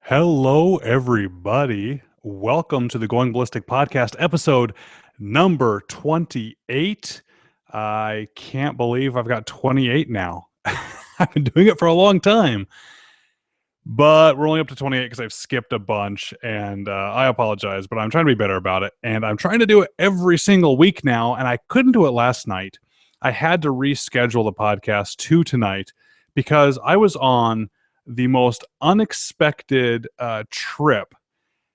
Hello, everybody. Welcome to the Going Ballistic podcast, episode number 28. I can't believe I've got 28 now. I've been doing it for a long time, but we're only up to 28 because I've skipped a bunch, and I apologize, but I'm trying to be better about it, and I'm trying to do it every single week now, and I couldn't do it last night. I had to reschedule the podcast to tonight because I was on the most unexpected trip.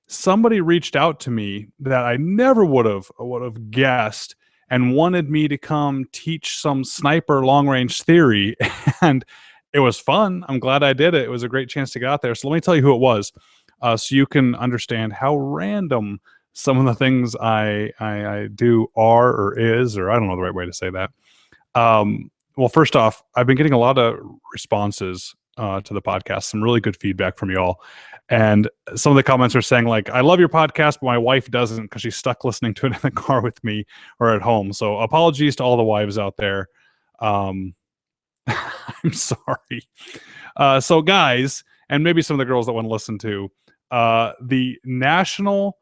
Somebody reached out to me that I never would have guessed and wanted me to come teach some sniper long range theory, and it was fun. I'm glad I did it. It was a great chance to get out there. So let me tell you who it was, so you can understand how random some of the things I do are or is, or I don't know the right way to say that. Well, first off, I've been getting a lot of responses to the podcast, some really good feedback from y'all. And some of the comments are saying, like, I love your podcast, but my wife doesn't because she's stuck listening to it in the car with me or at home. So apologies to all the wives out there. I'm sorry. So guys, and maybe some of the girls that want to listen to, the National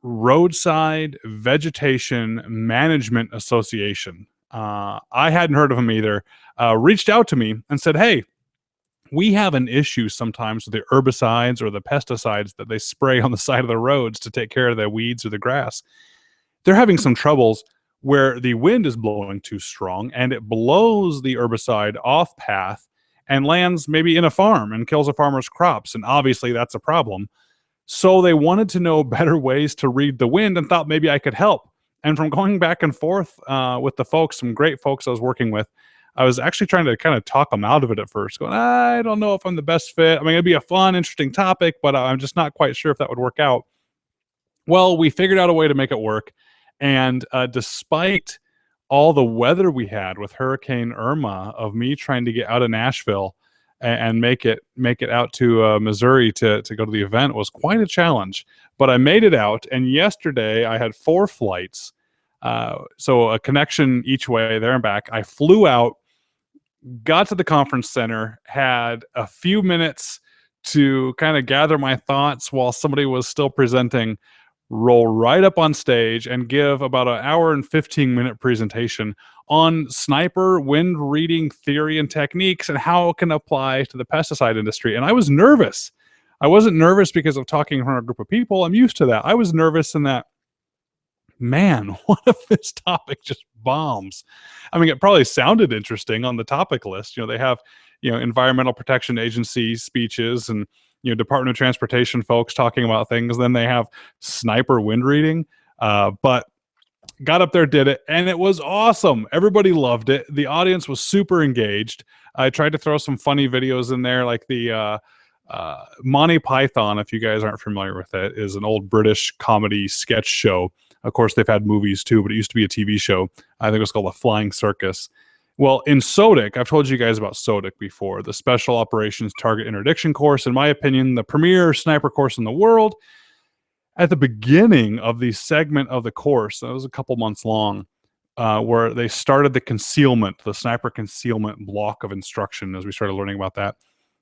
Roadside Vegetation Management Association, I hadn't heard of them either, reached out to me and said, hey, we have an issue sometimes with the herbicides or the pesticides that they spray on the side of the roads to take care of the weeds or the grass. They're having some troubles where the wind is blowing too strong and it blows the herbicide off path and lands maybe in a farm and kills a farmer's crops. And obviously that's a problem. So they wanted to know better ways to read the wind and thought maybe I could help. And from going back and forth with the folks, some great folks I was working with, I was actually trying to kind of talk them out of it at first, going, I don't know if I'm the best fit. I mean, it'd be a fun, interesting topic, but I'm just not quite sure if that would work out. Well, we figured out a way to make it work. And despite all the weather we had with Hurricane Irma, of me trying to get out of Nashville and make it out to Missouri to go to the event, was quite a challenge. But I made it out. And yesterday I had 4 flights. So a connection each way there and back. I flew out, got to the conference center, had a few minutes to kind of gather my thoughts while somebody was still presenting, roll right up on stage and give about an hour and 15-minute presentation on sniper wind reading theory and techniques and how it can apply to the pesticide industry. And I was nervous. I wasn't nervous because of talking in front of a group of people. I'm used to that. I was nervous in that, man, what if this topic just bombs? I mean, it probably sounded interesting on the topic list. They have, Environmental Protection Agency speeches and, Department of Transportation folks talking about things. Then they have sniper wind reading. But got up there, did it, and it was awesome. Everybody loved it. The audience was super engaged. I tried to throw some funny videos in there, like the Monty Python, if you guys aren't familiar with it, is an old British comedy sketch show. Of course, they've had movies too, but it used to be a TV show. I think it was called The Flying Circus. Well, in SOTIC, I've told you guys about SOTIC before, the Special Operations Target Interdiction course. In my opinion, the premier sniper course in the world. At the beginning of the segment of the course, that was a couple months long, where they started the sniper concealment block of instruction as we started learning about that.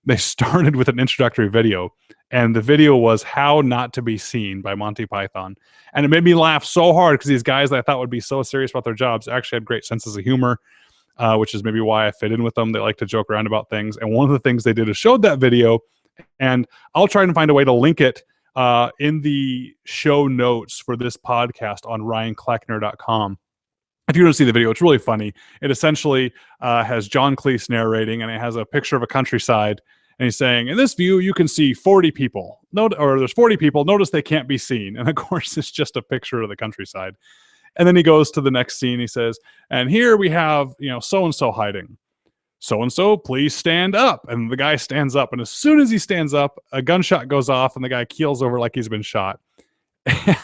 They started with an introductory video, and the video was How Not to Be Seen by Monty Python. And it made me laugh so hard because these guys that I thought would be so serious about their jobs actually had great senses of humor, which is maybe why I fit in with them. They like to joke around about things. And one of the things they did is showed that video, and I'll try and find a way to link it in the show notes for this podcast on ryankleckner.com. If you don't see the video, it's really funny. It essentially has John Cleese narrating, and it has a picture of a countryside. And he's saying, in this view, you can see 40 people. There's 40 people. Notice they can't be seen. And of course, it's just a picture of the countryside. And then he goes to the next scene. He says, and here we have, so-and-so hiding. So-and-so, please stand up. And the guy stands up. And as soon as he stands up, a gunshot goes off, and the guy keels over like he's been shot.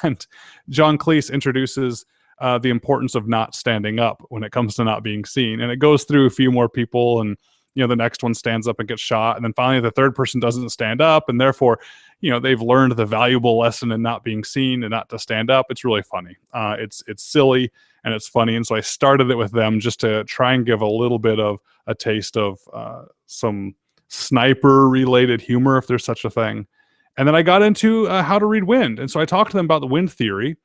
And John Cleese introduces the importance of not standing up when it comes to not being seen. And it goes through a few more people, and the next one stands up and gets shot. And then finally the third person doesn't stand up. And therefore, they've learned the valuable lesson in not being seen and not to stand up. It's really funny. It's silly and it's funny. And so I started it with them just to try and give a little bit of a taste of some sniper related humor, if there's such a thing. And then I got into how to read wind. And so I talked to them about the wind theory.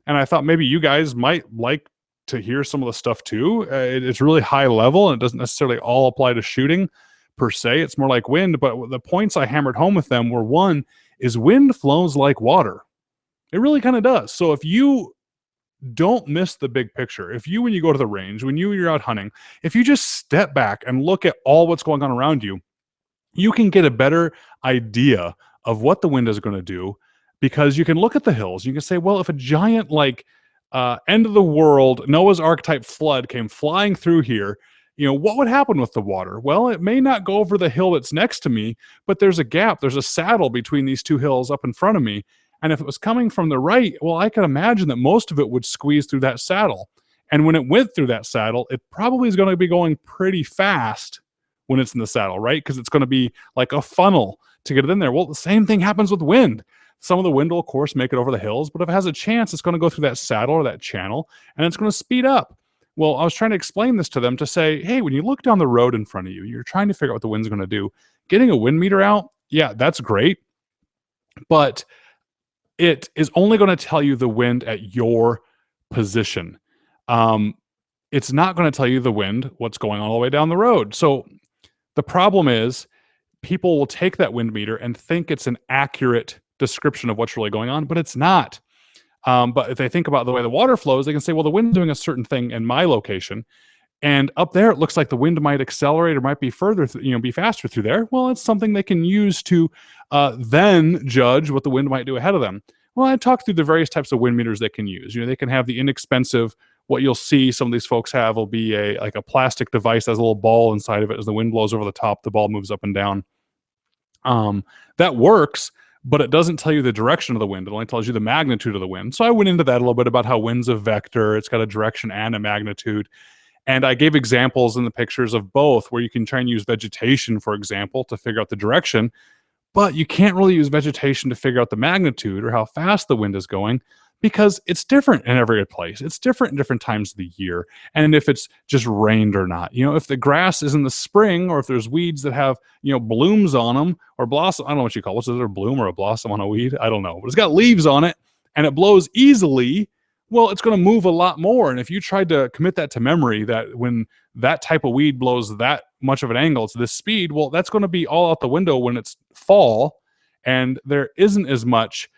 And I thought maybe you guys might like to hear some of the stuff too. It's really high level and it doesn't necessarily all apply to shooting per se. It's more like wind. But the points I hammered home with them were, one is wind flows like water. It really kind of does. So if you don't miss the big picture, if you, when you go to the range, when you're out hunting, if you just step back and look at all what's going on around you, you can get a better idea of what the wind is going to do, because you can look at the hills. You can say, well, if a giant like end of the world Noah's Ark type flood came flying through here, what would happen with the water? Well, it may not go over the hill that's next to me, but there's a gap, there's a saddle between these two hills up in front of me. And if it was coming from the right, well, I could imagine that most of it would squeeze through that saddle. And when it went through that saddle, it probably is going to be going pretty fast when it's in the saddle, right? Because it's going to be like a funnel to get it in there. Well, the same thing happens with wind. Some of the wind will, of course, make it over the hills, but if it has a chance, it's going to go through that saddle or that channel, and it's going to speed up. Well, I was trying to explain this to them to say, hey, when you look down the road in front of you, you're trying to figure out what the wind's going to do. Getting a wind meter out, yeah, that's great, but it is only going to tell you the wind at your position. It's not going to tell you the wind, what's going on all the way down the road. So the problem is people will take that wind meter and think it's an accurate description of what's really going on, but it's not. But if they think about the way the water flows, they can say, well, the wind's doing a certain thing in my location, and up there it looks like the wind might accelerate or might be further, be faster through there. Well, it's something they can use to then judge what the wind might do ahead of them. Well, I talked through the various types of wind meters they can use. They can have the inexpensive. What you'll see some of these folks have will be a plastic device that has a little ball inside of it. As the wind blows over the top, the ball moves up and down. That works, but it doesn't tell you the direction of the wind. It only tells you the magnitude of the wind. So I went into that a little bit about how wind's a vector. It's got a direction and a magnitude. And I gave examples in the pictures of both, where you can try and use vegetation, for example, to figure out the direction, but you can't really use vegetation to figure out the magnitude or how fast the wind is going, because it's different in every place. It's different in different times of the year. And if it's just rained or not, if the grass is in the spring, or if there's weeds that have, blooms on them or blossom, I don't know what you call it. Is it a bloom or a blossom on a weed? I don't know, but it's got leaves on it and it blows easily. Well, it's going to move a lot more. And if you tried to commit that to memory, that when that type of weed blows that much of an angle to this speed, well, that's going to be all out the window when it's fall and there isn't as much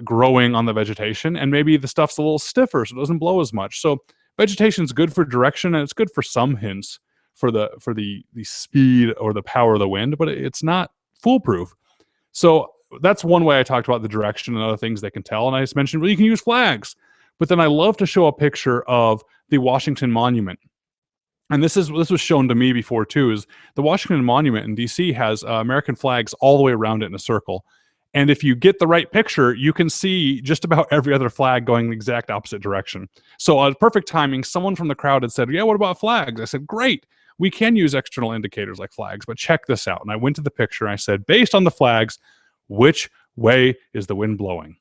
growing on the vegetation, and maybe the stuff's a little stiffer, so it doesn't blow as much. So vegetation is good for direction, and it's good for some hints for the speed or the power of the wind, but it's not foolproof. So that's one way I talked about the direction and other things they can tell. And I just mentioned, well, you can use flags. But then I love to show a picture of the Washington Monument. And this was shown to me before too, is the Washington Monument in DC has American flags all the way around it in a circle. And if you get the right picture, you can see just about every other flag going the exact opposite direction. So perfect timing, someone from the crowd had said, yeah, what about flags? I said, great. We can use external indicators like flags, but check this out. And I went to the picture and I said, based on the flags, which way is the wind blowing?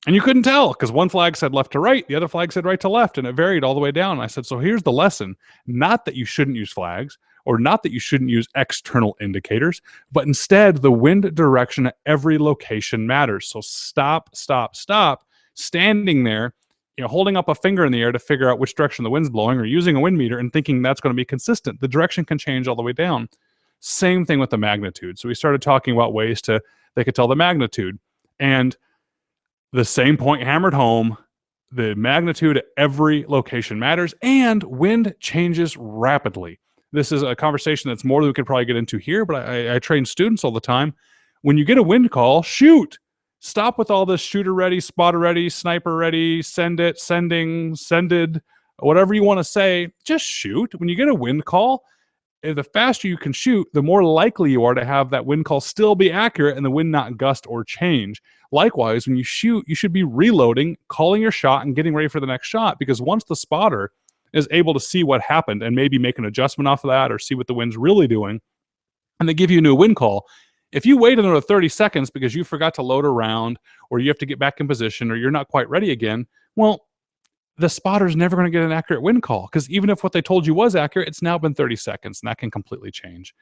And you couldn't tell, because one flag said left to right, the other flag said right to left, and it varied all the way down. And I said, so here's the lesson. Not that you shouldn't use flags, or not that you shouldn't use external indicators, but instead the wind direction at every location matters. So stop standing there, holding up a finger in the air to figure out which direction the wind's blowing, or using a wind meter and thinking that's going to be consistent. The direction can change all the way down. Same thing with the magnitude. So we started talking about ways they could tell the magnitude. And the same point hammered home, the magnitude at every location matters, and wind changes rapidly. This is a conversation that's more than we could probably get into here, but I train students all the time. When you get a wind call, shoot. Stop with all this shooter ready, spotter ready, sniper ready, send it, sending, sended, whatever you want to say. Just shoot. When you get a wind call, the faster you can shoot, the more likely you are to have that wind call still be accurate and the wind not gust or change. Likewise, when you shoot, you should be reloading, calling your shot, and getting ready for the next shot, because once the spotter is able to see what happened and maybe make an adjustment off of that or see what the wind's really doing, and they give you a new wind call, if you wait another 30 seconds because you forgot to load a round, or you have to get back in position, or you're not quite ready again, well, the spotter's never going to get an accurate wind call, because even if what they told you was accurate, it's now been 30 seconds, and that can completely change.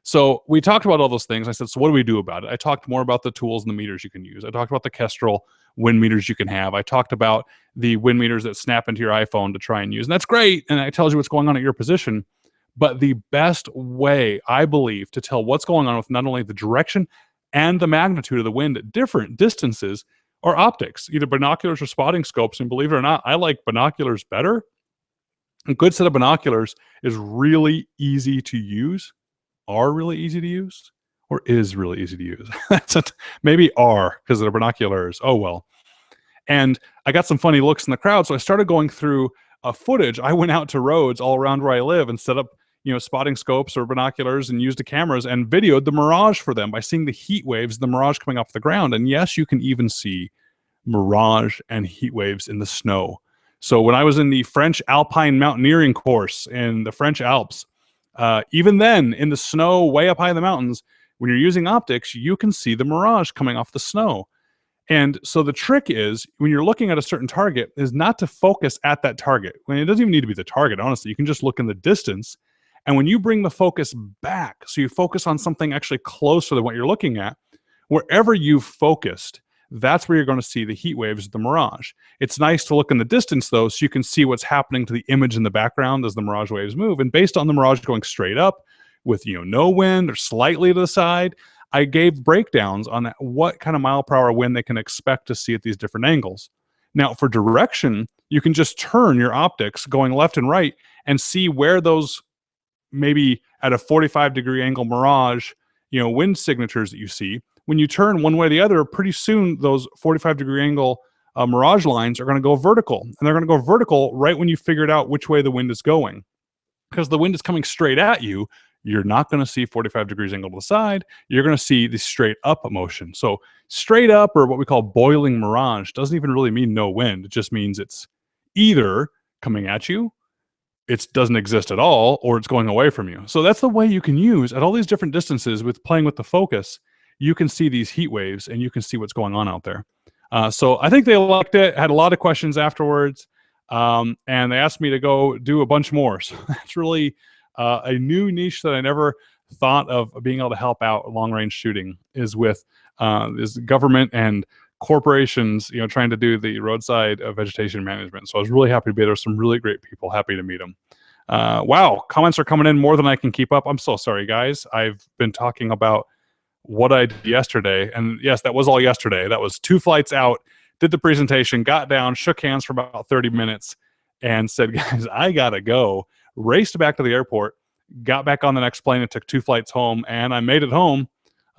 So we talked about all those things. I said, so what do we do about it? I talked more about the tools and the meters you can use. I talked about the Kestrel wind meters you can have. I talked about the wind meters that snap into your iPhone to try and use. And that's great. And it tells you what's going on at your position. But the best way, I believe, to tell what's going on with not only the direction and the magnitude of the wind at different distances are optics, either binoculars or spotting scopes. And believe it or not, I like binoculars better. A good set of binoculars is really easy to use, are really easy to use, or is really easy to use. Maybe are, because they're binoculars. Oh, well. And I got some funny looks in the crowd, so I started going through footage. I went out to roads all around where I live and set up, spotting scopes or binoculars and used the cameras and videoed the mirage for them by seeing the heat waves, the mirage coming off the ground. And yes, you can even see mirage and heat waves in the snow. So when I was in the French Alpine mountaineering course in the French Alps, even then in the snow way up high in the mountains, when you're using optics, you can see the mirage coming off the snow. And so the trick is, when you're looking at a certain target, is not to focus at that target. I mean, it doesn't even need to be the target, honestly. You can just look in the distance. And when you bring the focus back, so you focus on something actually closer than what you're looking at, wherever you've focused, that's where you're going to see the heat waves of the mirage. It's nice to look in the distance, though, so you can see what's happening to the image in the background as the mirage waves move. And based on the mirage going straight up with no wind or slightly to the side, I gave breakdowns on what kind of mile per hour wind they can expect to see at these different angles. Now, for direction, you can just turn your optics going left and right and see where those, maybe at a 45-degree angle mirage, wind signatures that you see. When you turn one way or the other, pretty soon those 45-degree angle mirage lines are going to go vertical. And they're going to go vertical right when you figured out which way the wind is going. Because the wind is coming straight at you, you're not going to see 45 degrees angle to the side. You're going to see the straight up motion. So straight up, or what we call boiling mirage, doesn't even really mean no wind. It just means it's either coming at you, it doesn't exist at all, or it's going away from you. So that's the way you can use, at all these different distances, with playing with the focus, you can see these heat waves and you can see what's going on out there. So I think they liked it, had a lot of questions afterwards, and they asked me to go do a bunch more. So that's really a new niche that I never thought of being able to help out long-range shooting, is with is government and corporations, trying to do the roadside vegetation management. So I was really happy to be there. Some really great people, happy to meet them. Wow, comments are coming in more than I can keep up. I'm so sorry, guys. I've been talking about what I did yesterday. And yes, that was all yesterday. That was 2 flights out, did the presentation, got down, shook hands for about 30 minutes, and said, guys, I got to go. Raced back to the airport, got back on the next plane and took 2 flights home. And I made it home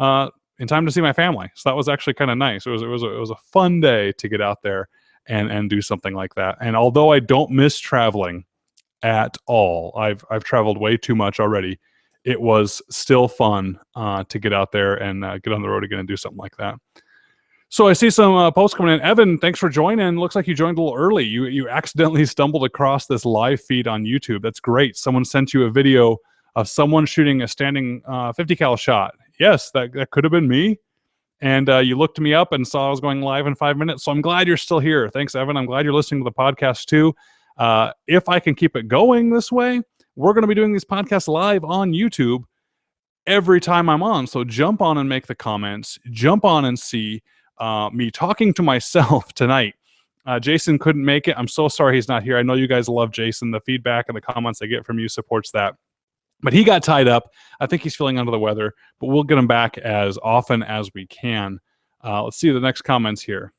in time to see my family. So that was actually kind of nice. It was a fun day to get out there and do something like that. And although I don't miss traveling at all, I've traveled way too much already, it was still fun to get out there and get on the road again and do something like that. So I see some posts coming in. Evan, thanks for joining. Looks like you joined a little early. You accidentally stumbled across this live feed on YouTube. That's great. Someone sent you a video of someone shooting a standing 50 cal shot. Yes, that could have been me. And you looked me up and saw I was going live in 5 minutes. So I'm glad you're still here. Thanks, Evan. I'm glad you're listening to the podcast too. If I can keep it going this way, we're going to be doing these podcasts live on YouTube every time I'm on. So jump on and make the comments. Jump on and see me talking to myself tonight. Jason couldn't make it. I'm so sorry he's not here. I know you guys love Jason. The feedback and the comments I get from you supports that. But he got tied up. I think he's feeling under the weather, but we'll get him back as often as we can. Let's see the next comments here.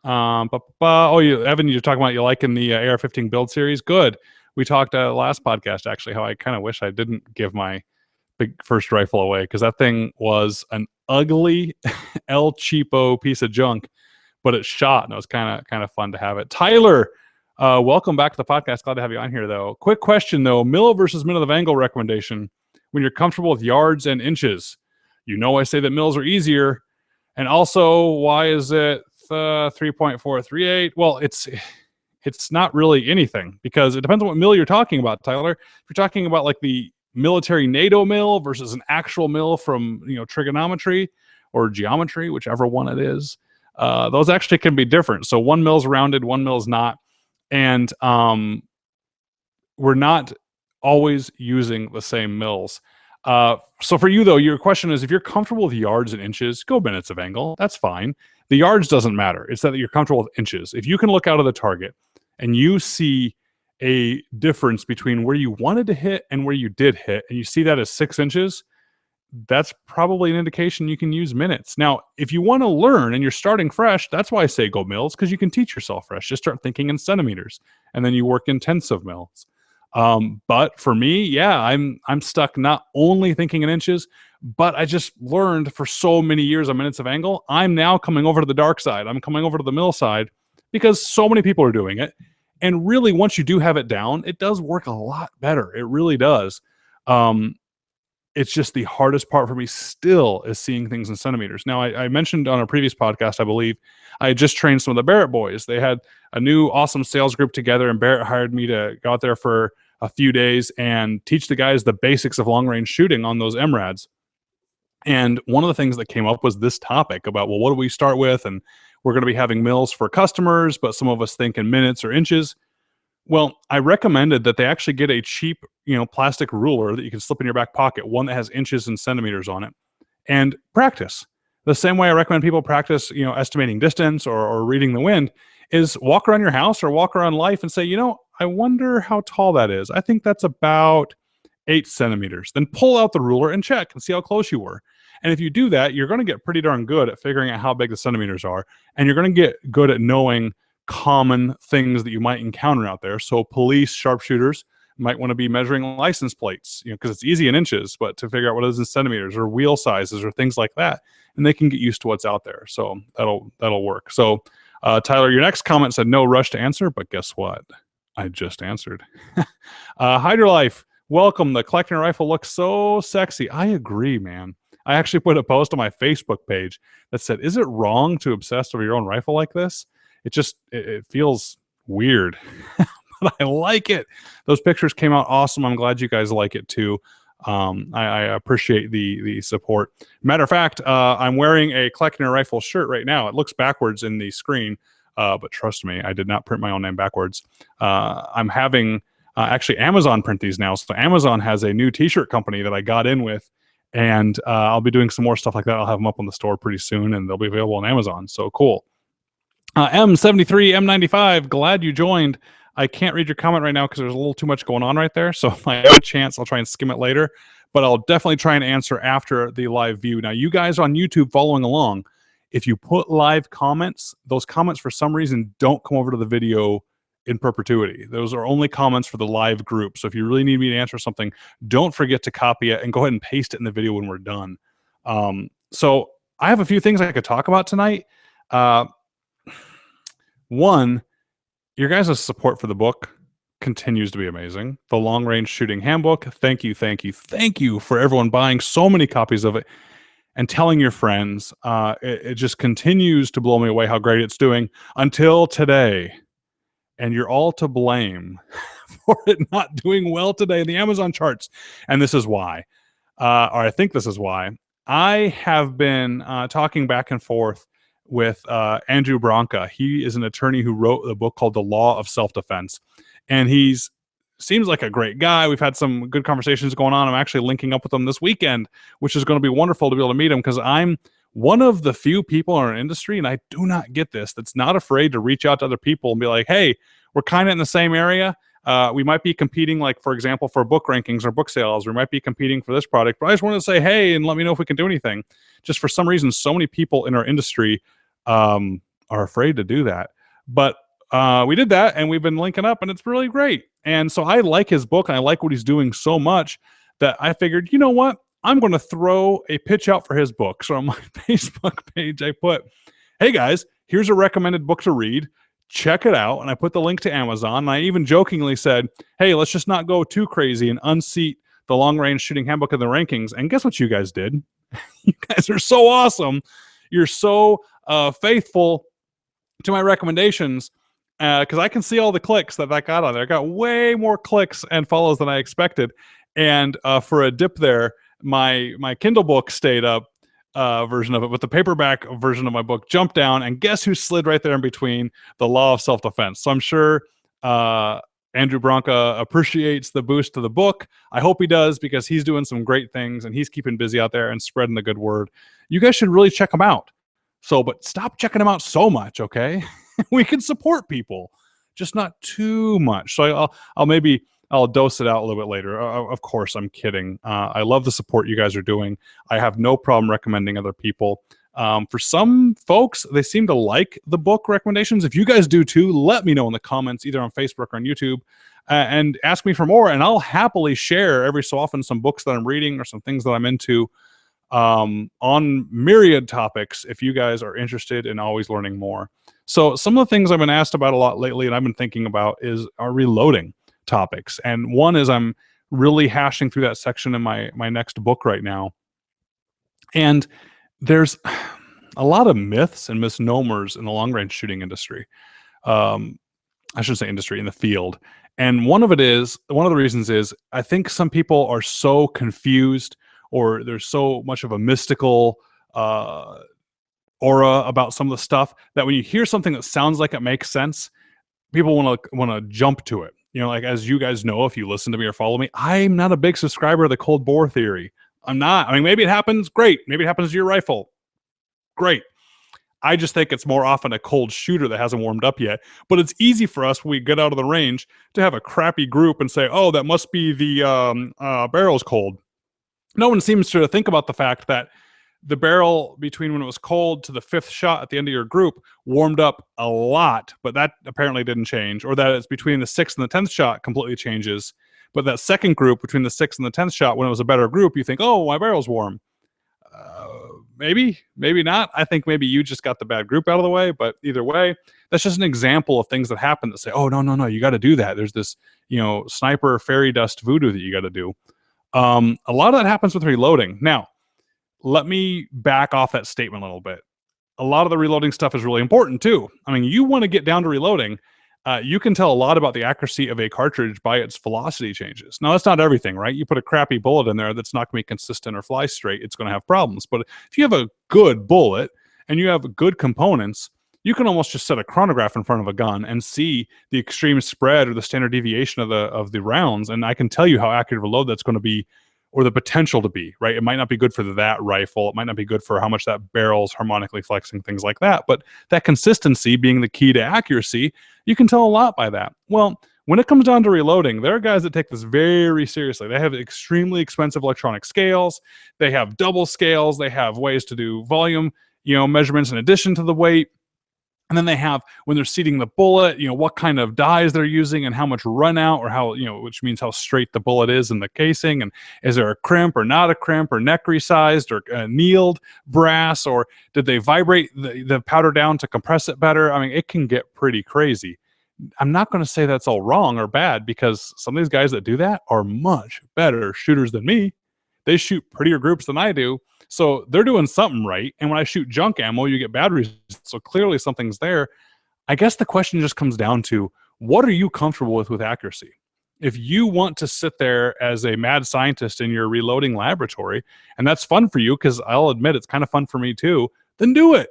Evan, you're talking about you liking the AR-15 build series. Good. We talked last podcast, actually, how I kind of wish I didn't give my big first rifle away, because that thing was an ugly El Cheapo piece of junk, but it shot, and it was kind of fun to have it. Tyler, welcome back to the podcast. Glad to have you on here, though. Quick question, though. Mill versus minute of angle recommendation when you're comfortable with yards and inches. I say that mills are easier. And also, why is it 3.438? Well, it's not really anything, because it depends on what mill you're talking about, Tyler. If you're talking about like the military NATO mill versus an actual mill from trigonometry or geometry, whichever one it is, those actually can be different. So one mill's rounded, one mill's not, and we're not always using the same mills. So for you though, your question is if you're comfortable with yards and inches, go minutes of angle. That's fine. The yards doesn't matter. It's that you're comfortable with inches. If you can look out of the target and you see a difference between where you wanted to hit and where you did hit, and you see that as 6 inches, that's probably an indication you can use minutes. Now, if you want to learn and you're starting fresh, that's why I say go mils, because you can teach yourself fresh. Just start thinking in centimeters, and then you work in tenths of mils. But for me, yeah, I'm stuck not only thinking in inches, but I just learned for so many years of minutes of angle. I'm now coming over to the dark side. I'm coming over to the mil side because so many people are doing it. And really, once you do have it down, it does work a lot better. It really does. It's just the hardest part for me still is seeing things in centimeters. Now, I mentioned on a previous podcast, I believe, I had just trained some of the Barrett boys. They had a new awesome sales group together, and Barrett hired me to go out there for a few days and teach the guys the basics of long-range shooting on those MRADs. And one of the things that came up was this topic about, well, what do we start with? And we're going to be having mils for customers, but some of us think in minutes or inches. Well, I recommended that they actually get a cheap, plastic ruler that you can slip in your back pocket, one that has inches and centimeters on it, and practice. The same way I recommend people practice, estimating distance or reading the wind, is walk around your house or walk around life and say, I wonder how tall that is. I think that's about 8 centimeters. Then pull out the ruler and check and see how close you were. And if you do that, you're going to get pretty darn good at figuring out how big the centimeters are. And you're going to get good at knowing common things that you might encounter out there. So police, sharpshooters might want to be measuring license plates, because it's easy in inches, but to figure out what it is in centimeters or wheel sizes or things like that. And they can get used to what's out there. So that'll work. So Tyler, your next comment said no rush to answer, but guess what? I just answered. Hydrolife, welcome. The collecting rifle looks so sexy. I agree, man. I actually put a post on my Facebook page that said, is it wrong to obsess over your own rifle like this? It feels weird, but I like it. Those pictures came out awesome. I'm glad you guys like it too. I appreciate the support. Matter of fact, I'm wearing a collecting rifle shirt right now. It looks backwards in the screen, but trust me, I did not print my own name backwards. I'm having actually Amazon print these now. So Amazon has a new t-shirt company that I got in with, and I'll be doing some more stuff like that. I'll have them up on the store pretty soon, and they'll be available on Amazon. So cool. M73, M95, glad you joined. I can't read your comment right now because there's a little too much going on right there. So if I have a chance, I'll try and skim it later. But I'll definitely try and answer after the live view. Now, you guys on YouTube following along, if you put live comments, those comments for some reason don't come over to the video in perpetuity. Those are only comments for the live group. So if you really need me to answer something, don't forget to copy it and go ahead and paste it in the video when we're done. So I have a few things I could talk about tonight. One, your guys' support for the book continues to be amazing. The Long Range Shooting Handbook. Thank you, thank you, thank you for everyone buying so many copies of it and telling your friends. It just continues to blow me away how great it's doing until today. And you're all to blame for it not doing well today in the Amazon charts. And this is why, or I think this is why. I have been talking back and forth with Andrew Branca. He is an attorney who wrote a book called The Law of Self-Defense. And seems like a great guy. We've had some good conversations going on. I'm actually linking up with him this weekend, which is going to be wonderful to be able to meet him, because I'm one of the few people in our industry, and I do not get this, that's not afraid to reach out to other people and be like, hey, we're kind of in the same area. We might be competing, like, for example, for book rankings or book sales. We might be competing for this product, but I just wanted to say, hey, and let me know if we can do anything. Just for some reason, so many people in our industry are afraid to do that. But we did that, and we've been linking up, and it's really great. And so I like his book, and I like what he's doing so much that I figured, you know what? I'm going to throw a pitch out for his book. So on my Facebook page, I put, hey guys, here's a recommended book to read. Check it out. And I put the link to Amazon. And I even jokingly said, hey, let's just not go too crazy and unseat the Long Range Shooting Handbook in the rankings. And guess what you guys did? You guys are so awesome. You're so faithful to my recommendations, because I can see all the clicks that got on there. I got way more clicks and follows than I expected. And for a dip there, my Kindle book stayed up, version of it, but the paperback version of my book jumped down, and guess who slid right there in between? The Law of Self-Defense. So I'm sure Andrew Bronca appreciates the boost to the book. I hope he does, because he's doing some great things and he's keeping busy out there and spreading the good word. You guys should really check him out. So, but stop checking him out so much, okay? We can support people, just not too much. So I'll dose it out a little bit later. Of course, I'm kidding. I love the support you guys are doing. I have no problem recommending other people. For some folks, they seem to like the book recommendations. If you guys do too, let me know in the comments, either on Facebook or on YouTube, and ask me for more. And I'll happily share every so often some books that I'm reading or some things that I'm into on myriad topics, if you guys are interested in always learning more. So some of the things I've been asked about a lot lately and I've been thinking about are reloading topics. And one is I'm really hashing through that section in my next book right now. And there's a lot of myths and misnomers in the long range shooting industry. I shouldn't say industry, in the field. And one of the reasons is I think some people are so confused, or there's so much of a mystical aura about some of the stuff that when you hear something that sounds like it makes sense, people want to jump to it. You know, like, as you guys know, if you listen to me or follow me, I'm not a big subscriber of the cold bore theory. I'm not. I mean, maybe it happens. Great. Maybe it happens to your rifle. Great. I just think it's more often a cold shooter that hasn't warmed up yet. But it's easy for us when we get out of the range to have a crappy group and say, oh, that must be the barrel's cold. No one seems to think about the fact that the barrel between when it was cold to the 5th shot at the end of your group warmed up a lot, but that apparently didn't change. Or that it's between the 6th and the 10th shot completely changes. But that second group between the 6th and the 10th shot, when it was a better group, you think, oh, my barrel's warm. Maybe not. I think maybe you just got the bad group out of the way, but either way, that's just an example of things that happen that say, oh, no, you got to do that. There's this, sniper fairy dust voodoo that you got to do. A lot of that happens with reloading. Now, let me back off that statement a little bit. A lot of the reloading stuff is really important too. I mean, you want to get down to reloading. You can tell a lot about the accuracy of a cartridge by its velocity changes. Now, that's not everything, right? You put a crappy bullet in there that's not going to be consistent or fly straight, it's going to have problems. But if you have a good bullet and you have good components, you can almost just set a chronograph in front of a gun and see the extreme spread or the standard deviation of the rounds. And I can tell you how accurate of a load that's going to be, or the potential to be, right? It might not be good for that rifle. It might not be good for how much that barrel's harmonically flexing, things like that. But that consistency being the key to accuracy, you can tell a lot by that. Well, when it comes down to reloading, there are guys that take this very seriously. They have extremely expensive electronic scales. They have double scales. They have ways to do volume, measurements in addition to the weight. And then they have, when they're seating the bullet, what kind of dies they're using and how much run out, or how, which means how straight the bullet is in the casing. And is there a crimp or not a crimp, or neck resized or annealed brass, or did they vibrate the powder down to compress it better? I mean, it can get pretty crazy. I'm not going to say that's all wrong or bad, because some of these guys that do that are much better shooters than me. They shoot prettier groups than I do. So they're doing something right. And when I shoot junk ammo, you get bad results. So clearly something's there. I guess the question just comes down to, what are you comfortable with accuracy? If you want to sit there as a mad scientist in your reloading laboratory, and that's fun for you, because I'll admit it's kind of fun for me too, then do it.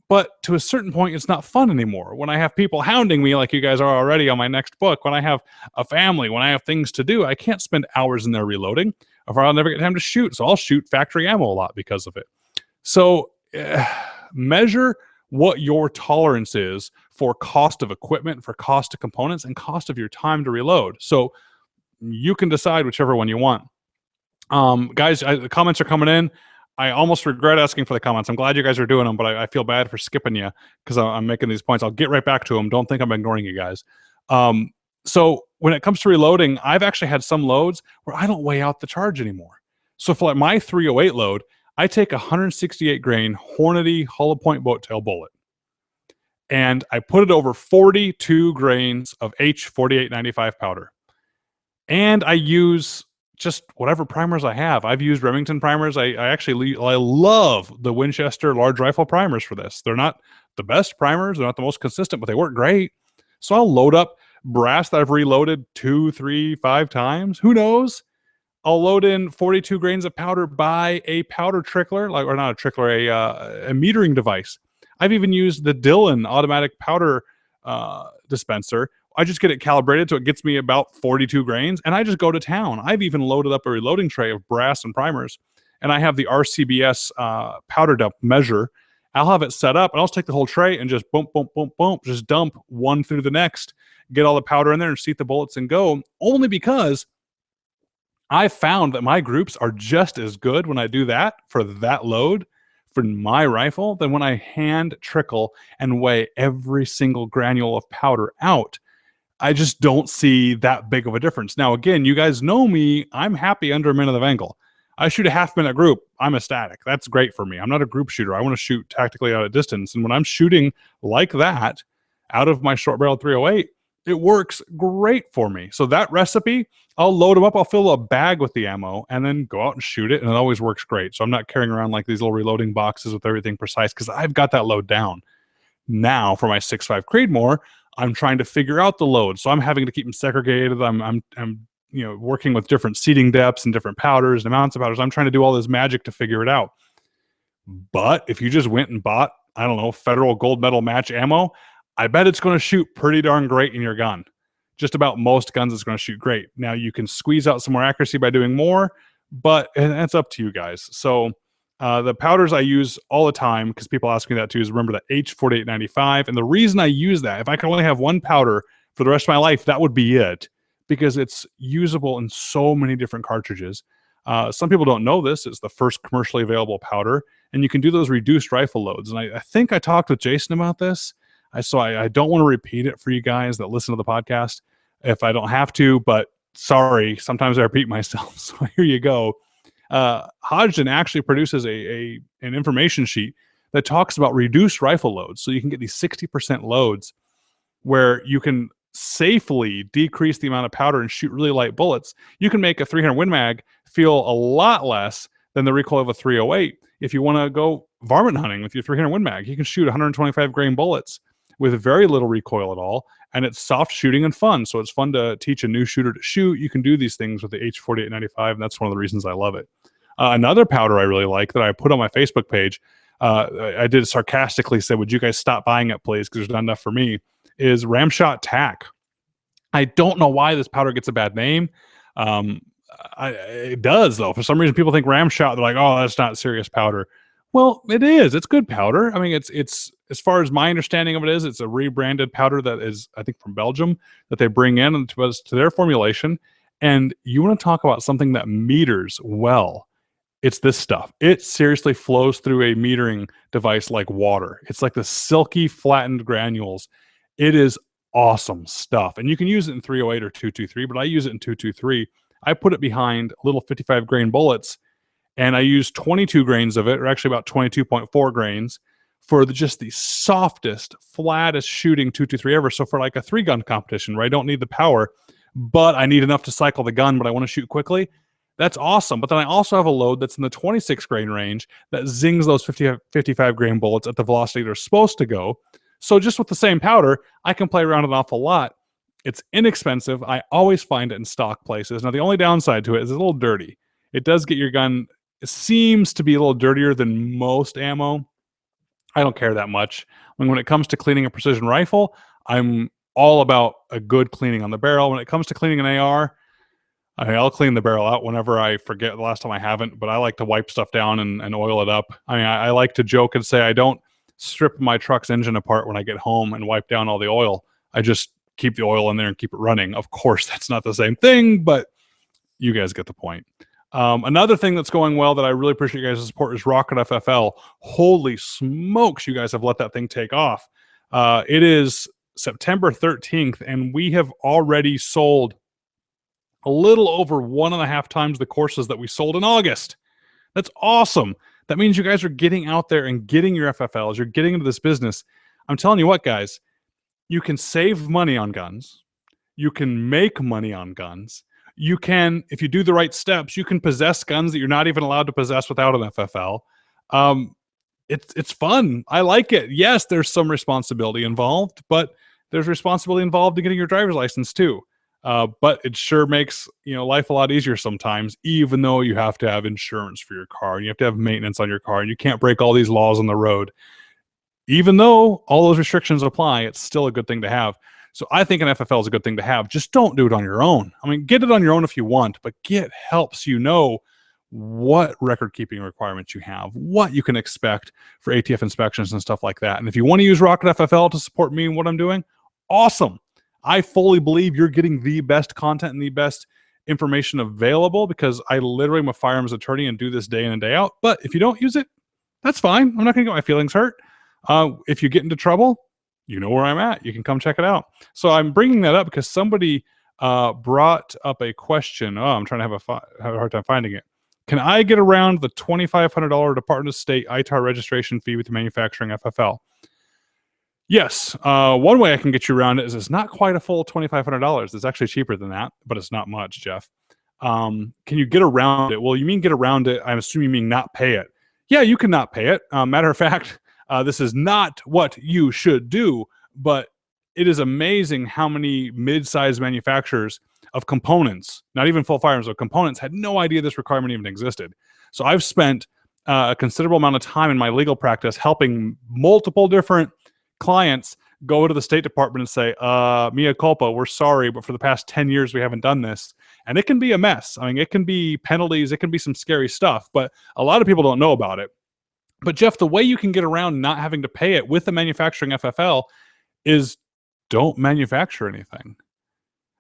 But to a certain point, it's not fun anymore. When I have people hounding me like you guys are already on my next book, when I have a family, when I have things to do, I can't spend hours in there reloading, or I'll never get time to shoot. So I'll shoot factory ammo a lot because of it. So measure what your tolerance is for cost of equipment, for cost of components, and cost of your time to reload. So you can decide whichever one you want. Guys, the comments are coming in. I almost regret asking for the comments. I'm glad you guys are doing them, but I feel bad for skipping you, because I'm making these points. I'll get right back to them. Don't think I'm ignoring you guys. So when it comes to reloading, I've actually had some loads where I don't weigh out the charge anymore. So for like my 308 load, I take a 168 grain Hornady hollow point boat tail bullet, and I put it over 42 grains of H4895 powder. And I use just whatever primers I have. I've used Remington primers. I love the Winchester large rifle primers for this. They're not the best primers. They're not the most consistent, but they work great. So I'll load up brass that I've reloaded 2, 3, 5 times. Who knows? I'll load in 42 grains of powder by a powder trickler, or not a trickler, a metering device. I've even used the Dillon automatic powder dispenser. I just get it calibrated so it gets me about 42 grains, and I just go to town. I've even loaded up a reloading tray of brass and primers, and I have the RCBS powder dump measure. I'll have it set up, and I'll just take the whole tray and just boom, boom, boom, boom, just dump one through the next, get all the powder in there and seat the bullets and go, only because I found that my groups are just as good when I do that for that load for my rifle than when I hand trickle and weigh every single granule of powder out. I just don't see that big of a difference. Now, again, you guys know me. I'm happy under a minute of angle. I shoot a half-minute group. I'm ecstatic. That's great for me. I'm not a group shooter. I want to shoot tactically out at distance. And when I'm shooting like that out of my short-barreled 308, it works great for me. So that recipe, I'll load them up. I'll fill a bag with the ammo and then go out and shoot it. And it always works great. So I'm not carrying around like these little reloading boxes with everything precise because I've got that load down. Now for my 6.5 Creedmoor, I'm trying to figure out the load. So I'm having to keep them segregated. I'm working with different seating depths and different powders and amounts of powders. I'm trying to do all this magic to figure it out. But if you just went and bought, I don't know, federal gold medal match ammo, I bet it's going to shoot pretty darn great in your gun. Just about most guns it's going to shoot great. Now you can squeeze out some more accuracy by doing more, but it's up to you guys. So the powders I use all the time, because people ask me that too, is remember that H4895. And the reason I use that, if I could only have one powder for the rest of my life, that would be it, because it's usable in so many different cartridges. Some people don't know this. It's the first commercially available powder, and you can do those reduced rifle loads. And I think I talked with Jason about this. So I don't want to repeat it for you guys that listen to the podcast if I don't have to, but sorry, sometimes I repeat myself. So here you go. Hodgdon actually produces an information sheet that talks about reduced rifle loads. So you can get these 60% loads where you can safely decrease the amount of powder and shoot really light bullets. You can make a 300 Win Mag feel a lot less than the recoil of a 308. If you want to go varmint hunting with your 300 Win Mag, you can shoot 125 grain bullets with very little recoil at all, and it's soft shooting and fun. So it's fun to teach a new shooter to shoot. You can do these things with the H4895, and that's one of the reasons I love it. Another powder I really like that I put on my Facebook page, I did sarcastically say, would you guys stop buying it, please, because there's not enough for me, is Ramshot Tack. I don't know why this powder gets a bad name. It does, though. For some reason, people think Ramshot, they're like, oh, that's not serious powder. Well, it is. It's good powder. I mean, it's as far as my understanding of it is, it's a rebranded powder that is, I think, from Belgium that they bring in to their formulation. And you want to talk about something that meters well. It's this stuff. It seriously flows through a metering device like water. It's like the silky flattened granules. It is awesome stuff. And you can use it in 308 or 223, but I use it in 223. I put it behind little 55 grain bullets, and I use 22 grains of it, or actually about 22.4 grains, for just the softest, flattest shooting 223 ever. So for like a 3-gun competition where I don't need the power, but I need enough to cycle the gun, but I want to shoot quickly, that's awesome. But then I also have a load that's in the 26 grain range that zings those 55 grain bullets at the velocity they're supposed to go. So just with the same powder, I can play around an awful lot. It's inexpensive. I always find it in stock places. Now, the only downside to it is it's a little dirty. It does get your gun, it seems to be a little dirtier than most ammo. I don't care that much. When it comes to cleaning a precision rifle, I'm all about a good cleaning on the barrel. When it comes to cleaning an AR, I'll clean the barrel out whenever I forget. The last time I haven't, but I like to wipe stuff down and oil it up. I mean, I like to joke and say I don't strip my truck's engine apart when I get home and wipe down all the oil. I just keep the oil in there and keep it running. Of course, that's not the same thing, but you guys get the point. Another thing that's going well that I really appreciate you guys' support is Rocket FFL. Holy smokes, you guys have let that thing take off. It is September 13th, and we have already sold a little over 1.5 times the courses that we sold in August. That's awesome. That means you guys are getting out there and getting your FFLs. You're getting into this business. I'm telling you what, guys, you can save money on guns. You can make money on guns. You can, if you do the right steps, you can possess guns that you're not even allowed to possess without an FFL. It's fun. I like it. Yes, there's some responsibility involved, but there's responsibility involved in getting your driver's license too. But it sure makes life a lot easier sometimes, even though you have to have insurance for your car, and you have to have maintenance on your car, and you can't break all these laws on the road. Even though all those restrictions apply, it's still a good thing to have. So I think an FFL is a good thing to have. Just don't do it on your own. I mean, get it on your own if you want, but get help so you know what record keeping requirements you have, what you can expect for ATF inspections and stuff like that. And if you want to use Rocket FFL to support me and what I'm doing, awesome. I fully believe you're getting the best content and the best information available, because I literally am a firearms attorney and do this day in and day out. But if you don't use it, that's fine. I'm not going to get my feelings hurt. If you get into trouble, you know where I'm at. You can come check it out. So I'm bringing that up because somebody brought up a question. Oh, I'm trying to have a hard time finding it. Can I get around the $2,500 Department of State ITAR registration fee with the manufacturing FFL? Yes. One way I can get you around it is it's not quite a full $2,500. It's actually cheaper than that, but it's not much, Jeff. Can you get around it? Well, you mean get around it? I'm assuming you mean not pay it. Yeah, you can not pay it. Matter of fact, this is not what you should do, but it is amazing how many mid-sized manufacturers of components, not even full firearms, but components, had no idea this requirement even existed. So I've spent a considerable amount of time in my legal practice helping multiple different clients go to the State Department and say, mea culpa, we're sorry, but for the past 10 years, we haven't done this. And it can be a mess. I mean, it can be penalties. It can be some scary stuff, but a lot of people don't know about it. But Jeff, the way you can get around not having to pay it with the manufacturing FFL is don't manufacture anything.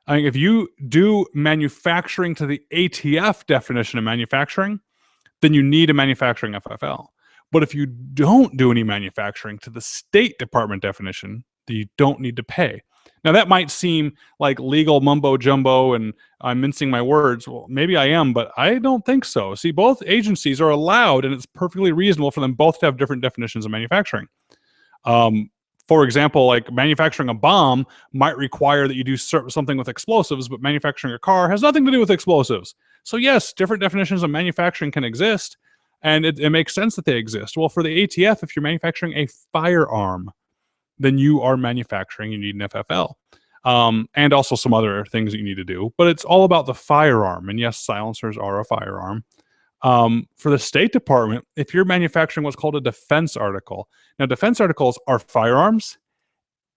I mean, if you do manufacturing to the ATF definition of manufacturing, then you need a manufacturing FFL. But if you don't do any manufacturing to the State Department definition, then you don't need to pay. Now, that might seem like legal mumbo jumbo and I'm mincing my words. Well, maybe I am, but I don't think so. See, both agencies are allowed, and it's perfectly reasonable for them both to have different definitions of manufacturing. For example, like manufacturing a bomb might require that you do something with explosives, but manufacturing a car has nothing to do with explosives. So yes, different definitions of manufacturing can exist, and it makes sense that they exist. Well, for the ATF, if you're manufacturing a firearm, then you are manufacturing, you need an FFL. And also some other things that you need to do. But it's all about the firearm. And yes, silencers are a firearm. For the State Department, if you're manufacturing what's called a defense article. Now, defense articles are firearms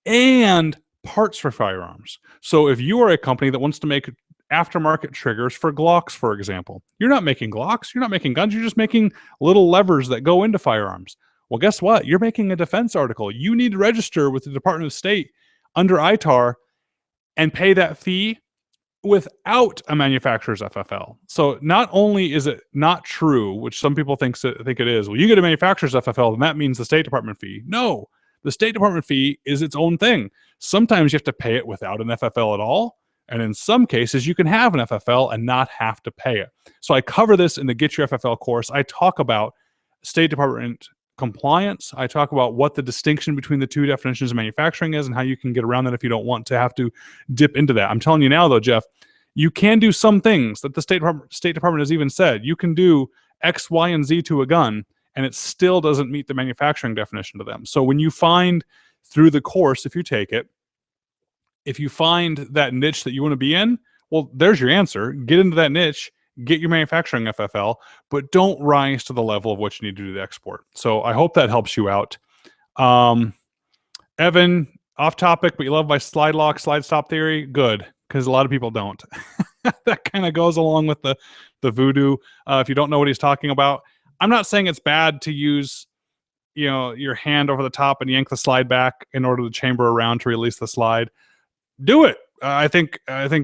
and parts for firearms. So if you are a company that wants to make aftermarket triggers for Glocks, for example, you're not making Glocks, you're not making guns, you're just making little levers that go into firearms. Well, guess what? You're making a defense article. You need to register with the Department of State under ITAR and pay that fee without a manufacturer's FFL. So not only is it not true, which some people think it is, well, you get a manufacturer's FFL, and that means the State Department fee. No, the State Department fee is its own thing. Sometimes you have to pay it without an FFL at all. And in some cases, you can have an FFL and not have to pay it. So I cover this in the Get Your FFL course. I talk about State Department compliance. I talk about what the distinction between the two definitions of manufacturing is and how you can get around that if you don't want to have to dip into that. I'm telling you now, though, Jeff, you can do some things that the State Department has even said. You can do X, Y, and Z to a gun, and it still doesn't meet the manufacturing definition to them. So when you find through the course, if you take it, if you find that niche that you want to be in, well, there's your answer. Get into that niche, get your manufacturing FFL, but don't rise to the level of what you need to do to export. So I hope that helps you out. Evan, off topic, but you love my slide lock, slide stop theory. Good, because a lot of people don't. That kind of goes along with the voodoo. If you don't know what he's talking about, I'm not saying it's bad to use, your hand over the top and yank the slide back in order to chamber around to release the slide. Do it. I think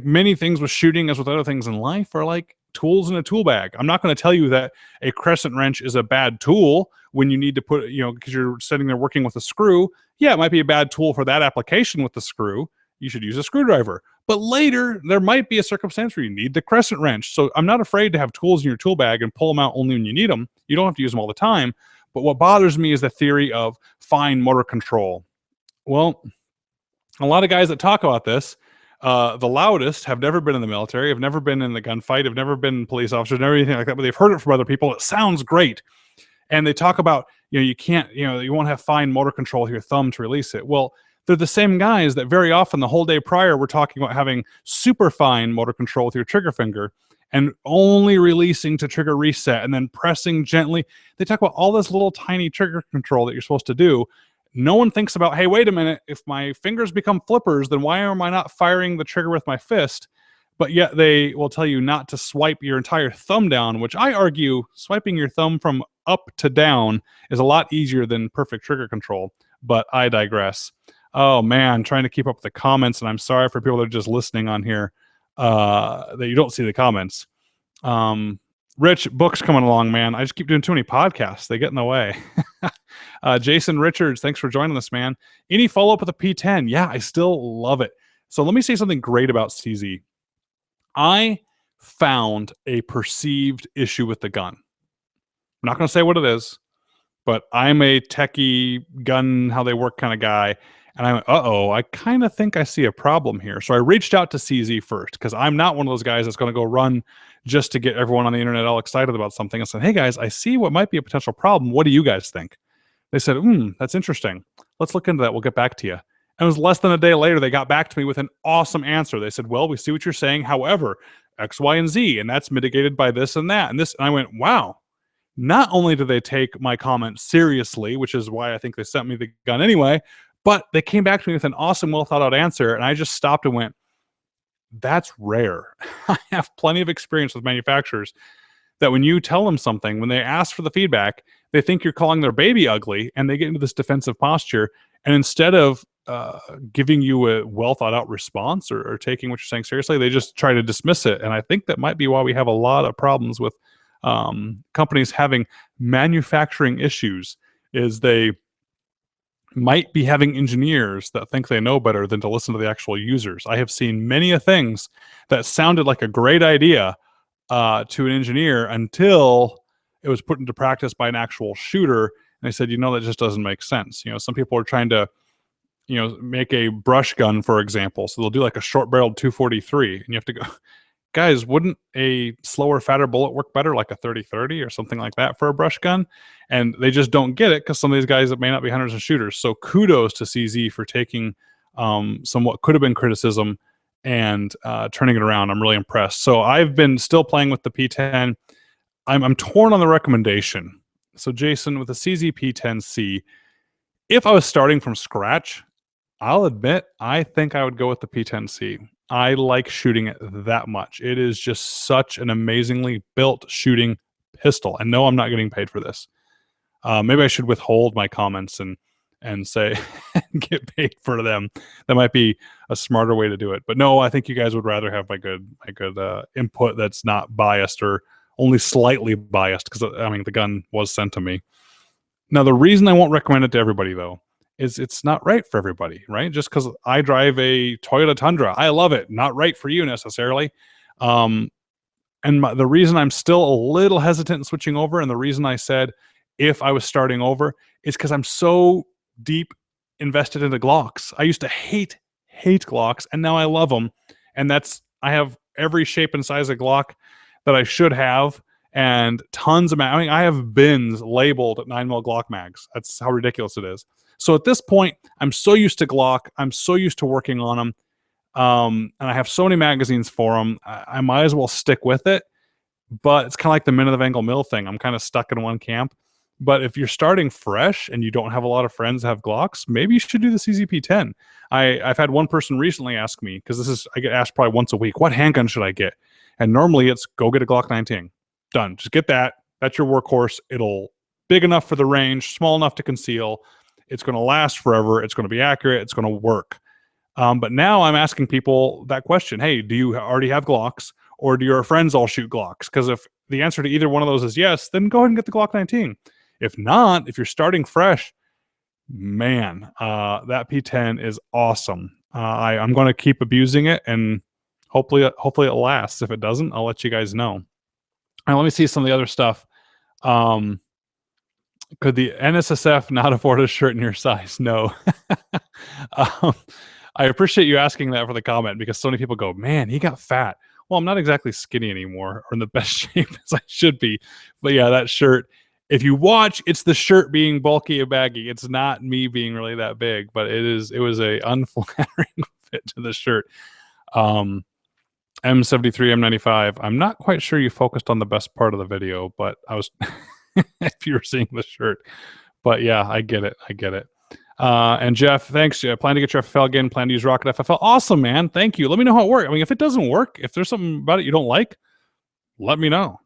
many things with shooting, as with other things in life, are like tools in a tool bag. I'm not going to tell you that a crescent wrench is a bad tool when you need to put, because you're sitting there working with a screw. Yeah, it might be a bad tool for that application with the screw. You should use a screwdriver. But later, there might be a circumstance where you need the crescent wrench. So I'm not afraid to have tools in your tool bag and pull them out only when you need them. You don't have to use them all the time. But what bothers me is the theory of fine motor control. Well, a lot of guys that talk about this, the loudest, have never been in the military, have never been in the gunfight, have never been police officers, never anything like that, but they've heard it from other people. It sounds great. And they talk about, you can't, you won't have fine motor control with your thumb to release it. Well, they're the same guys that very often the whole day prior were talking about having super fine motor control with your trigger finger and only releasing to trigger reset and then pressing gently. They talk about all this little tiny trigger control that you're supposed to do. no one thinks about, hey, wait a minute, if my fingers become flippers, then why am I not firing the trigger with my fist? But yet they will tell you not to swipe your entire thumb down, which I argue swiping your thumb from up to down is a lot easier than perfect trigger control. But I digress. Oh man, trying to keep up with the comments, and I'm sorry for people that are just listening on here that you don't see the comments. Rich, books coming along, man. I just keep doing too many podcasts. They get in the way. Jason Richards, thanks for joining us, man. Any follow-up with the P10? Yeah, I still love it. So let me say something great about CZ. I found a perceived issue with the gun. I'm not going to say what it is, but I'm a techie gun, how they work kind of guy. And I went, uh-oh, I kind of think I see a problem here. So I reached out to CZ first, because I'm not one of those guys that's going to go run just to get everyone on the internet all excited about something. I said, hey guys, I see what might be a potential problem. What do you guys think? They said, that's interesting. Let's look into that. We'll get back to you. And it was less than a day later, they got back to me with an awesome answer. They said, well, we see what you're saying. However, X, Y, and Z, and that's mitigated by this and that. And this, and I went, wow. Not only do they take my comment seriously, which is why I think they sent me the gun anyway, but they came back to me with an awesome, well thought out answer. And I just stopped and went, that's rare. I have plenty of experience with manufacturers that when you tell them something, when they ask for the feedback, they think you're calling their baby ugly, and they get into this defensive posture. And instead of giving you a well thought out response or taking what you're saying seriously, they just try to dismiss it. And I think that might be why we have a lot of problems with companies having manufacturing issues, is they might be having engineers that think they know better than to listen to the actual users. I have seen many a things that sounded like a great idea to an engineer until it was put into practice by an actual shooter. And they said, that just doesn't make sense. Some people are trying to, make a brush gun, for example. So they'll do like a short barreled 243, and you have to go, guys, wouldn't a slower, fatter bullet work better, like a 30-30 or something like that for a brush gun? And they just don't get it, because some of these guys that may not be hunters and shooters. So kudos to CZ for taking some what could have been criticism and turning it around. I'm really impressed. So I've been still playing with the P10. I'm torn on the recommendation. So Jason, with the CZ P10C, if I was starting from scratch, I'll admit I think I would go with the P10C. I like shooting it that much. It is just such an amazingly built shooting pistol. And no, I'm not getting paid for this. Maybe I should withhold my comments and say get paid for them. That might be a smarter way to do it. But no, I think you guys would rather have my good input that's not biased or only slightly biased, because the gun was sent to me. Now, the reason I won't recommend it to everybody, though, is it's not right for everybody, right? Just because I drive a Toyota Tundra, I love it. Not right for you necessarily. And the reason I'm still a little hesitant in switching over, and the reason I said if I was starting over, is because I'm so deep invested into Glocks. I used to hate Glocks, and now I love them. And I have every shape and size of Glock that I should have, and tons of I have bins labeled 9mm Glock mags. That's how ridiculous it is. So at this point, I'm so used to Glock. I'm so used to working on them. And I have so many magazines for them. I might as well stick with it. But it's kind of like the Minute of Angle Mill thing. I'm kind of stuck in one camp. But if you're starting fresh and you don't have a lot of friends that have Glocks, maybe you should do the CZP-10. I've had one person recently ask me, because I get asked probably once a week, what handgun should I get? And normally it's go get a Glock 19. Done. Just get that. That's your workhorse. It'll big enough for the range, small enough to conceal. It's going to last forever. It's going to be accurate. It's going to work. But now I'm asking people that question. Hey, do you already have Glocks, or do your friends all shoot Glocks? Because if the answer to either one of those is yes, then go ahead and get the Glock 19. If not, if you're starting fresh, man, that P10 is awesome. I'm going to keep abusing it, and hopefully it lasts. If it doesn't, I'll let you guys know. Now, let me see some of the other stuff. Could the NSSF not afford a shirt in your size? No. I appreciate you asking that for the comment, because so many people go, man, he got fat. Well, I'm not exactly skinny anymore, or in the best shape as I should be. But yeah, that shirt, if you watch, it's the shirt being bulky and baggy. It's not me being really that big, but it was a unflattering fit to the shirt. M73, M95. I'm not quite sure you focused on the best part of the video, but I was, if you were seeing the shirt. But yeah, I get it. And Jeff, thanks. Plan to get your FFL again. Plan to use Rocket FFL. Awesome, man. Thank you. Let me know how it works. I mean, if it doesn't work, if there's something about it you don't like, let me know.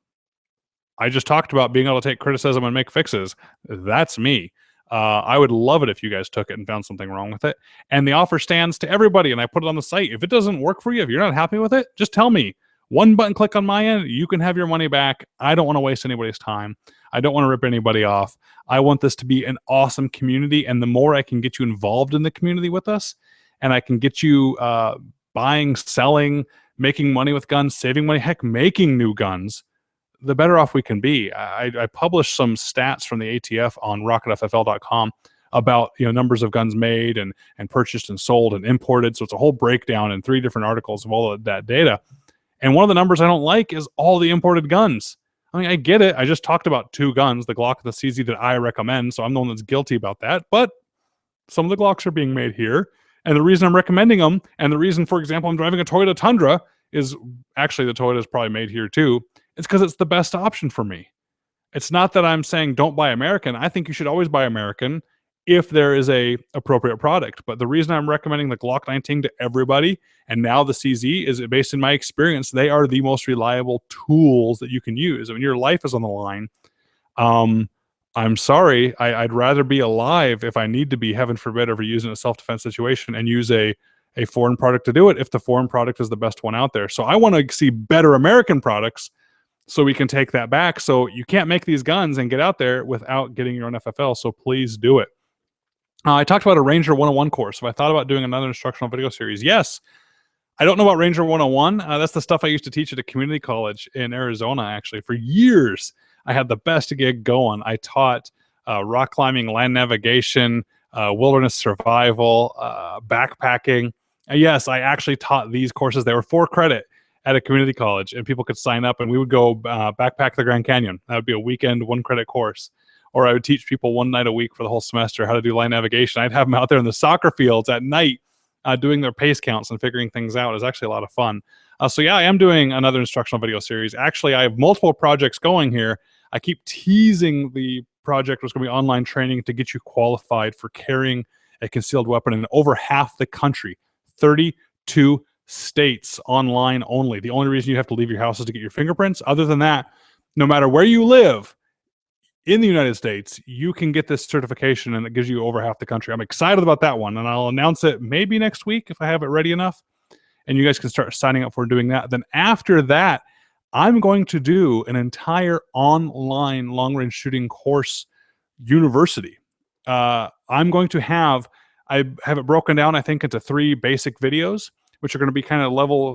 I just talked about being able to take criticism and make fixes. That's me. I would love it if you guys took it and found something wrong with it. And the offer stands to everybody, and I put it on the site. If it doesn't work for you, if you're not happy with it, just tell me. One button click on my end, you can have your money back. I don't want to waste anybody's time. I don't want to rip anybody off. I want this to be an awesome community, and the more I can get you involved in the community with us, and I can get you buying, selling, making money with guns, saving money, heck, making new guns, the better off we can be. I published some stats from the ATF on rocketffl.com about numbers of guns made and purchased and sold and imported. So it's a whole breakdown in 3 different articles of all of that data. And one of the numbers I don't like is all the imported guns. I mean, I get it. I just talked about 2 guns, the Glock and the CZ, that I recommend. So I'm the one that's guilty about that. But some of the Glocks are being made here. And the reason I'm recommending them, and the reason, for example, I'm driving a Toyota Tundra, is actually the Toyota is probably made here too. It's because it's the best option for me. It's not that I'm saying don't buy American. I think you should always buy American if there is a appropriate product. But the reason I'm recommending the Glock 19 to everybody, and now the CZ, is based in my experience. They are the most reliable tools that you can use. I mean, your life is on the line. I'm sorry. I'd rather be alive if I need to be, heaven forbid, ever using a self-defense situation, and use a foreign product to do it if the foreign product is the best one out there. So I want to see better American products so we can take that back. So you can't make these guns and get out there without getting your own FFL. So please do it. I talked about a Ranger 101 course. Have I thought about doing another instructional video series? Yes. I don't know about Ranger 101. That's the stuff I used to teach at a community college in Arizona, actually. For years, I had the best gig going. I taught rock climbing, land navigation, wilderness survival, backpacking. Yes, I actually taught these courses. They were for credit at a community college, and people could sign up, and we would go backpack the Grand Canyon. That would be a weekend, 1 credit course. Or I would teach people 1 night a week for the whole semester how to do line navigation. I'd have them out there in the soccer fields at night doing their pace counts and figuring things out. It was actually a lot of fun. So yeah, I am doing another instructional video series. Actually, I have multiple projects going here. I keep teasing the project was going to be online training to get you qualified for carrying a concealed weapon in over half the country, 32 states, online only. The only reason you have to leave your house is to get your fingerprints. Other than that, no matter where you live in the United States, you can get this certification, and it gives you over half the country. I'm excited about that one, and I'll announce it maybe next week if I have it ready enough, and you guys can start signing up for doing that. Then after that, I'm going to do an entire online long-range shooting course university. I'm going to have it broken down, I think, into 3 basic videos, which are going to be kind of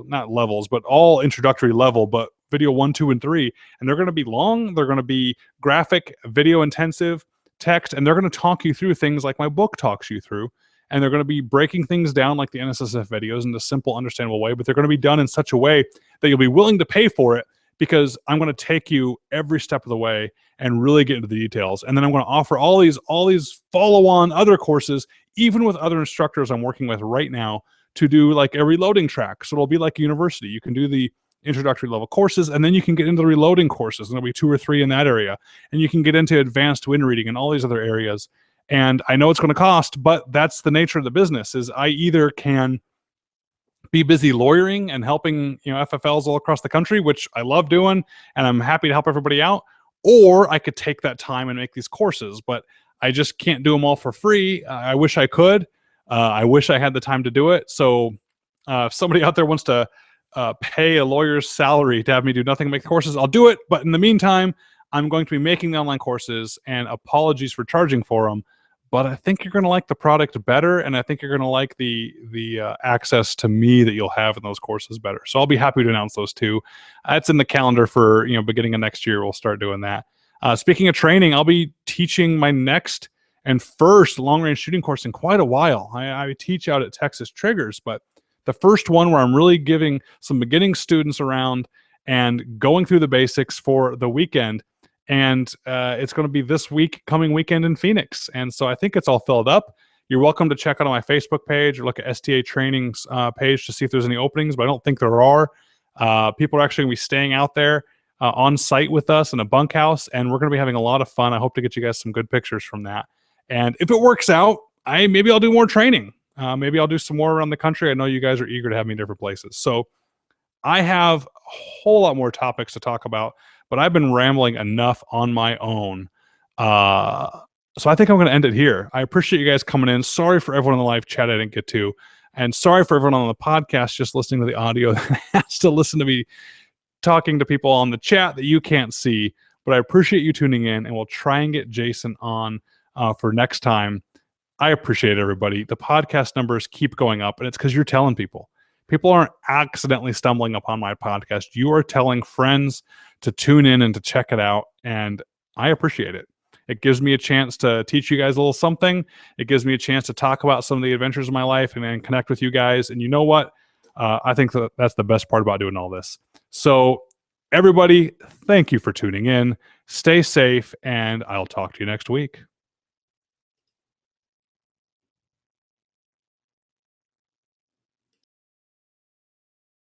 not levels, but all introductory level, but video 1, 2, and 3. And they're going to be long. They're going to be graphic, video intensive, text, and they're going to talk you through things like my book talks you through. And they're going to be breaking things down like the NSSF videos in a simple, understandable way, but they're going to be done in such a way that you'll be willing to pay for it, because I'm going to take you every step of the way and really get into the details. And then I'm going to offer all these follow-on other courses, even with other instructors I'm working with right now, to do like a reloading track. So it'll be like a university. You can do the introductory level courses, and then you can get into the reloading courses, and there'll be 2 or 3 in that area. And you can get into advanced wind reading and all these other areas. And I know it's going to cost, but that's the nature of the business. Is I either can be busy lawyering and helping FFLs all across the country, which I love doing, and I'm happy to help everybody out, or I could take that time and make these courses. But I just can't do them all for free. I wish I could. I wish I had the time to do it. So if somebody out there wants to pay a lawyer's salary to have me do nothing but make courses, I'll do it. But in the meantime, I'm going to be making the online courses, and apologies for charging for them. But I think you're going to like the product better, and I think you're going to like the access to me that you'll have in those courses better. So I'll be happy to announce those too. It's in the calendar for beginning of next year. We'll start doing that. Speaking of training, I'll be teaching my next and first long-range shooting course in quite a while. I teach out at Texas Triggers, but the first one where I'm really giving some beginning students around and going through the basics for the weekend. And it's going to be this coming weekend in Phoenix. And so I think it's all filled up. You're welcome to check out on my Facebook page or look at STA Training's page to see if there's any openings, but I don't think there are. People are actually going to be staying out there on site with us in a bunkhouse, and we're going to be having a lot of fun. I hope to get you guys some good pictures from that. And if it works out, maybe I'll do more training. Maybe I'll do some more around the country. I know you guys are eager to have me in different places. So I have a whole lot more topics to talk about, but I've been rambling enough on my own. So I think I'm going to end it here. I appreciate you guys coming in. Sorry for everyone in the live chat I didn't get to. And sorry for everyone on the podcast just listening to the audio that has to listen to me talking to people on the chat that you can't see. But I appreciate you tuning in, and we'll try and get Jason on for next time. I appreciate everybody. The podcast numbers keep going up, and it's because you're telling people. People aren't accidentally stumbling upon my podcast. You are telling friends to tune in and to check it out, and I appreciate it. It gives me a chance to teach you guys a little something. It gives me a chance to talk about some of the adventures of my life and connect with you guys. And you know what? I think that's the best part about doing all this. So everybody, thank you for tuning in. Stay safe, and I'll talk to you next week.